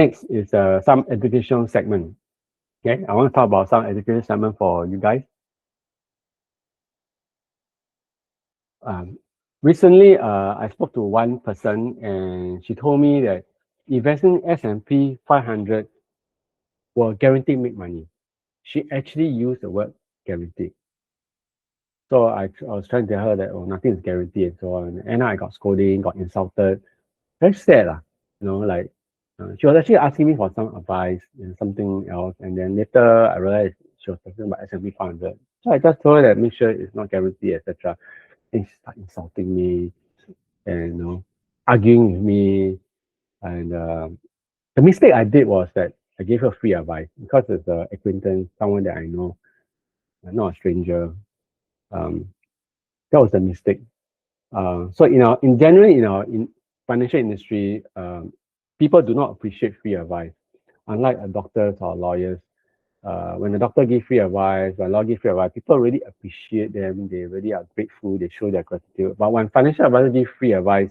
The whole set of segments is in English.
Next is some educational segment. Okay, I want to talk about some education segment for you guys. Um, Recently, I spoke to one person and she told me that investing S&P 500 will guarantee make money. She actually used the word guarantee. So I was trying to tell her that, oh, nothing is guaranteed and so on. And I got scolding, got insulted. Very sad, lah. Like she was actually asking me for some advice and something else. And then later I realized she was talking about S&P 500. So I just told her that make sure it's not guaranteed, etc. And she started insulting me and arguing with me. And the mistake I did was that I gave her free advice because it's an acquaintance, someone that I know, not a stranger. Um, that was the mistake. So in general, in financial industry, people do not appreciate free advice. Unlike doctors or lawyers, when the doctor gives free advice, when a lawyer gives free advice, people really appreciate them. They really are grateful. They show their gratitude. But when financial advisor gives free advice,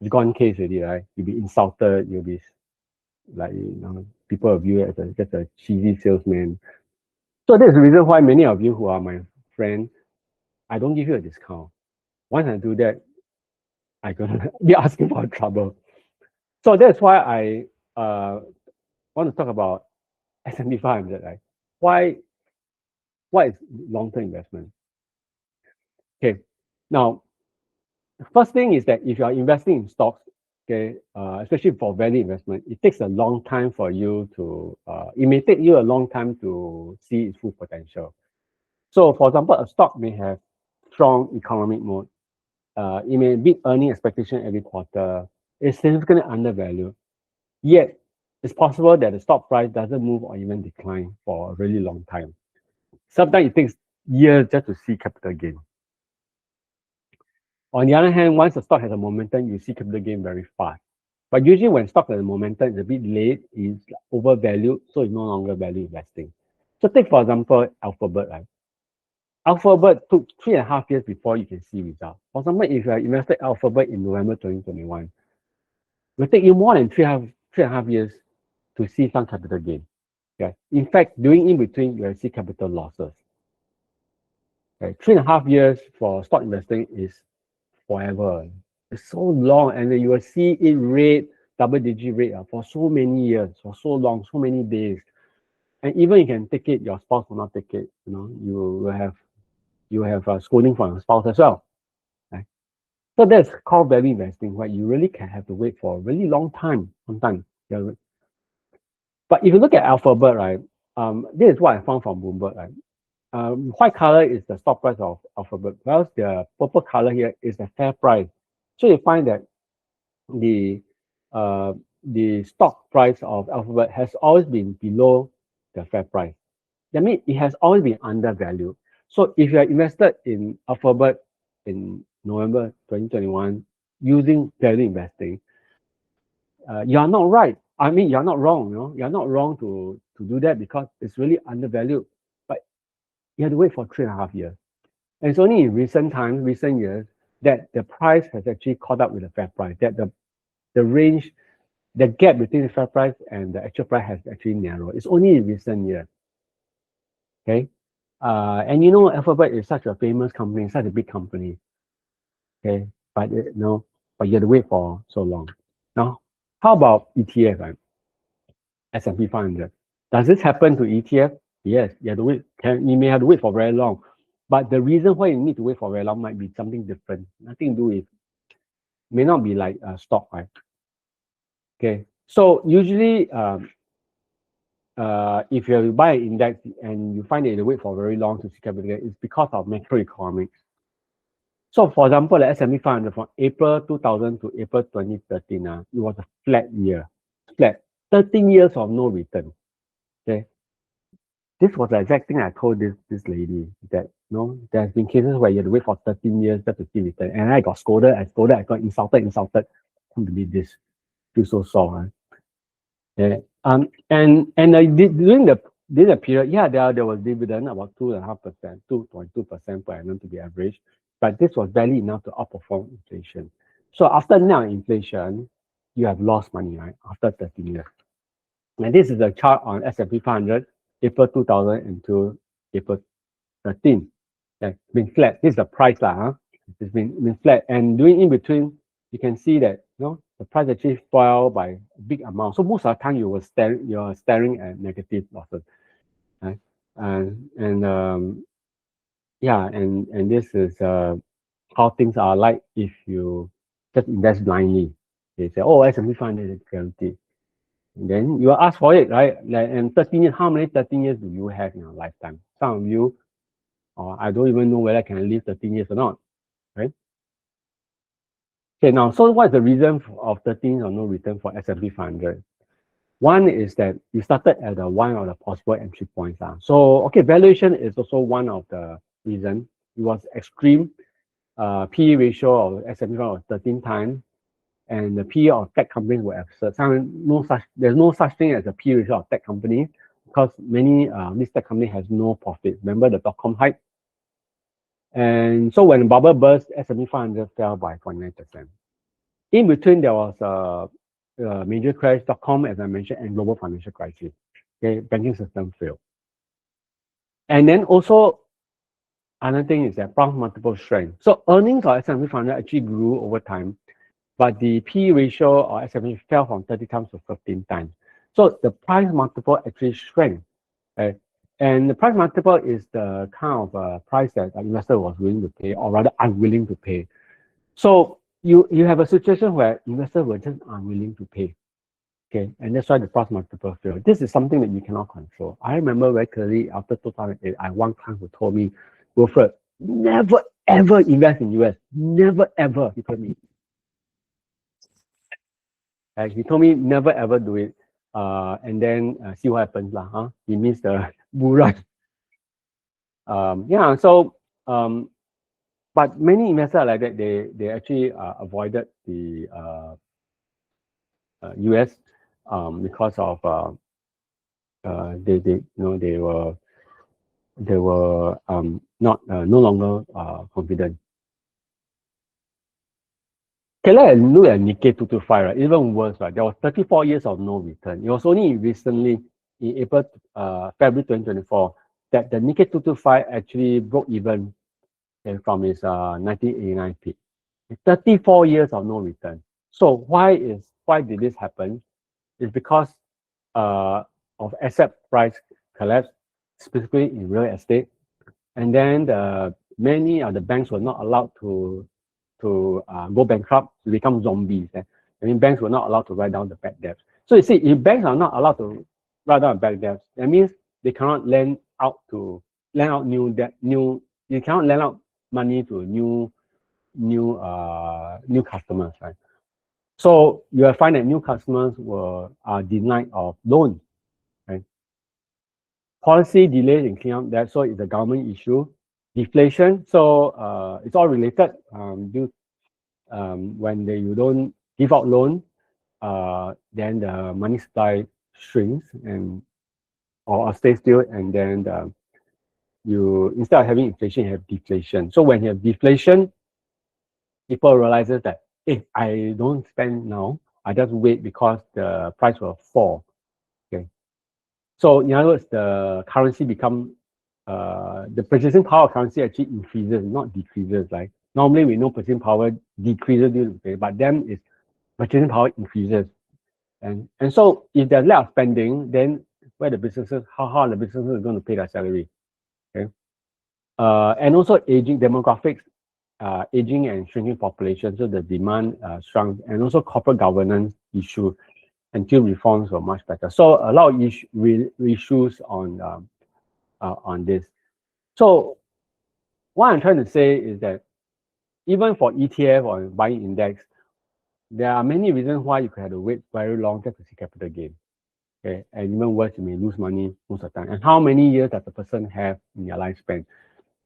it's gone case already, right? You'll be insulted. You'll be like, people view it as just a cheesy salesman. So that's the reason why many of you who are my friends, I don't give you a discount. Once I do that, I'm gonna be asking for trouble. So that's why I want to talk about S&P 500, right? Why is long-term investment? Okay, now the first thing is that if you are investing in stocks, okay, especially for value investment, it takes a long time for you to. It may take you a long time to see its full potential. So, for example, a stock may have strong economic mode. It may beat earning expectation every quarter. It's significantly undervalued. Yet, it's possible that the stock price doesn't move or even decline for a really long time. Sometimes it takes years just to see capital gain. On the other hand, once the stock has a momentum, you see capital gain very fast. But usually when stock has a momentum, it's a bit late, it's overvalued, so it's no longer value investing. So take, for example, Alphabet, right? Alphabet took 3.5 years before you can see results. For example, if you invested Alphabet in November 2021, it will take you more than 3.5 years to see some capital gain. Okay. In fact, during in between, you will see capital losses. Okay. 3.5 years for stock investing is forever. It's so long, and then you will see it rate double-digit rate for so many years, for so long, so many days. And even you can take it, your spouse will not take it. You will have scolding from your spouse as well. Right? So that's called value investing, where you really can have to wait for a really long time. Yeah. But if you look at Alphabet, right, this is what I found from Bloomberg, right? White color is the stock price of Alphabet, whereas the purple color here is the fair price. So you find that the stock price of Alphabet has always been below the fair price. That means it has always been undervalued. So if you are invested in Alphabet in November 2021 using value investing, you are not right. I mean, you're not wrong. You're not wrong to do that because it's really undervalued. But you have to wait for 3.5 years. And it's only in recent times, recent years, that the price has actually caught up with the fair price. That the range, the gap between the fair price and the actual price has actually narrowed. It's only in recent years. Okay. And Alphabet is such a famous company, such a big company. Okay. But but you have to wait for so long. Now, how about ETF, right? S&P 500. Does this happen to ETF? Yes, you have to wait. You may have to wait for very long. But the reason why you need to wait for very long might be something different. Nothing to do with, may not be like a stock, right? Okay. So usually, if you buy an index and you find that you wait for very long to see capital gain, it's because of macroeconomics. So for example, the S&P 500 from April 2000 to April 2013, it was a flat year. Flat. 13 years of no return. Okay. This was the exact thing I told this lady, that there's been cases where you have to wait for 13 years just to see return. And I got scolded, I got insulted. I can't believe this. Feel so sore. Right? Yeah. During the period, yeah, there was dividend about 2.5%, 2.2% per annum to be average, but this was barely enough to outperform inflation. So after now inflation, you have lost money, right? After 13 years. And this is a chart on S&P 500, April 2000 until April 13. Yeah, it's been flat. This is the price lah, huh? It's been flat. And doing in between, you can see that the price actually fell by a big amount. So most of the time you're staring at negative losses. Right? And this is how things are like if you just invest blindly. They say, oh, S&P 500 is guaranteed. And then you ask for it, right? Like, and 13 years, how many 13 years do you have in your lifetime? Some of you, I don't even know whether I can live 13 years or not, right? Okay, now, so what's the reason of 13 or no return for S&P 500? One is that you started at one of the possible entry points. So, okay, valuation is also one of the reasons. It was extreme. PE ratio of S&P 500 was 13 times, and the PE of tech companies were absurd. There's no such thing as a PE ratio of tech companies because many these tech companies has no profit. Remember the dot-com hype? And so when the bubble burst, S&P 500 fell by 49%. In between, there was a major crash, dot-com, as I mentioned, and global financial crisis. Okay, banking system failed. And then also, another thing is that price multiple shrank. So earnings of S&P 500 actually grew over time, but the P ratio of S&P fell from 30 times to 15 times. So the price multiple actually shrank. Right? And the price multiple is the kind of price that the investor was willing to pay, or rather unwilling to pay. So you have a situation where investors were just unwilling to pay. Okay, and that's why the price multiple failed. This is something that you cannot control. I remember very clearly after 2008, I had one client who told me, Wilfred, never ever invest in US. Never ever, he told me. He told me never ever do it. And then see what happens lah. Huh? He means the bull run. Yeah. So, but many investors like that. They actually avoided the US because of they were not no longer confident. Okay, let's look at Nikkei 225, right? Even worse, right? There was 34 years of no return. It was only recently, in February 2024, that the Nikkei 225 actually broke even from its 1989 peak. 34 years of no return. So why did this happen? It's because of asset price collapse, specifically in real estate. And then many of the banks were not allowed to go bankrupt, to become zombies. I mean, banks were not allowed to write down the bad debts. So you see, if banks are not allowed to write down bad debts, that means they cannot lend out new debt, you cannot lend out money to new customers, right? So you will find that new customers are denied of loans, right? Policy delays in cleaning up debt, so it's a government issue. Deflation, so it's all related. When you don't give out loan, then the money supply shrinks or stays still, and then you, instead of having inflation, you have deflation. So when you have deflation, people realizes that if I don't spend now, I just wait because the price will fall. Okay. So in other words, the currency the purchasing power of currency actually increases, not decreases. Like normally we know purchasing power decreases due to inflation, but then it's purchasing power increases. And so if there's lack of spending, then how the businesses are going to pay their salary? Okay. And also aging demographics, aging and shrinking population, so the demand shrunk, and also corporate governance issue until reforms were much better. So a lot of issues on this. So what I'm trying to say is that even for ETF or buying index, there are many reasons why you could have to wait very long just to see capital gain. Okay, and even worse, you may lose money most of the time. And how many years does the person have in their lifespan?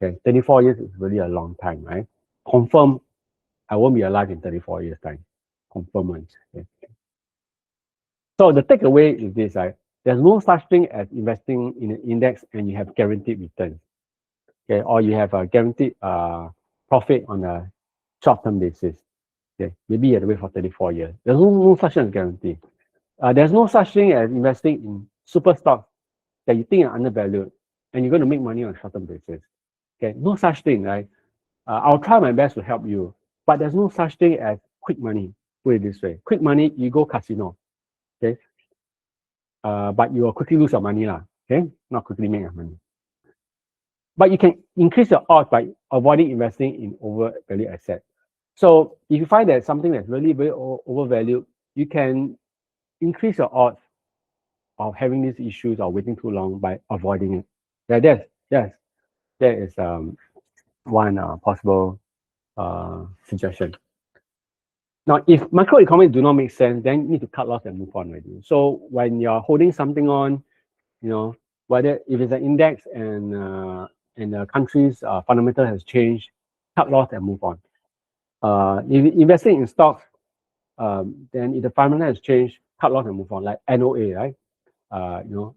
Okay, 34 years is really a long time, right? Confirm, I won't be alive in 34 years' time. Confirm one. Okay. So the takeaway is this, right? There's no such thing as investing in an index and you have guaranteed returns. Okay, or you have a guaranteed profit on a short-term basis. Okay, maybe you have to wait for 34 years. There's no such thing as guarantee. There's no such thing as investing in super stocks that you think are undervalued and you're going to make money on a short-term basis. Okay, no such thing, right? I'll try my best to help you, but there's no such thing as quick money. Put it this way: quick money, you go casino, okay? But you will quickly lose your money, lah. Okay, not quickly make your money. But you can increase your odds by avoiding investing in overvalued assets. So if you find that something that's really very overvalued, you can increase your odds of having these issues or waiting too long by avoiding it. That is one possible suggestion. Now, if macroeconomics do not make sense, then you need to cut loss and move on already. So when you're holding something on, you know, whether if it's an index and the country's fundamental has changed, cut loss and move on. If investing in stocks, then if the fundamental has changed, cut loss and move on, like NOA, right? You know,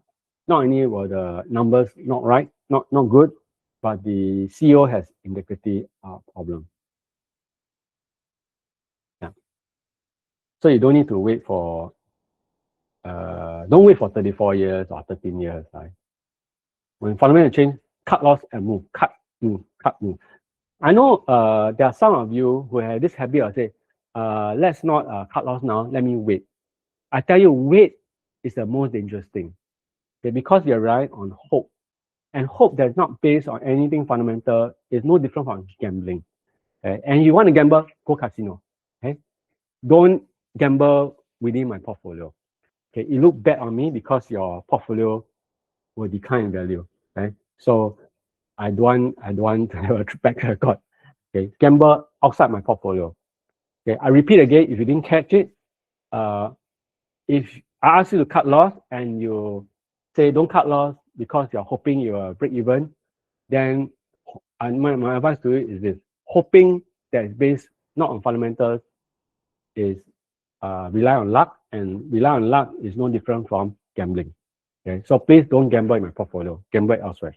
not only were the numbers not right, not good, but the CEO has integrity problem. Yeah. So you don't need to wait for, don't wait for 34 years or 13 years, right? When fundamental change, cut loss and move, cut, move. I know there are some of you who have this habit of say, let's not cut loss now, let me wait. I tell you, wait is the most dangerous thing. Okay, because you're relying on hope. And hope that's not based on anything fundamental is no different from gambling. Okay? And you want to gamble, go casino. Okay? Don't gamble within my portfolio. Okay, it look bad on me because your portfolio will decline in value. Okay, so I don't want to have a track record. Okay, gamble outside my portfolio. Okay, I repeat again, if you didn't catch it, if I ask you to cut loss and you say don't cut loss because you're hoping you will break even, then my advice to you is this: hoping that is based not on fundamentals is rely on luck, and rely on luck is no different from gambling. Okay, so please don't gamble in my portfolio, gamble elsewhere.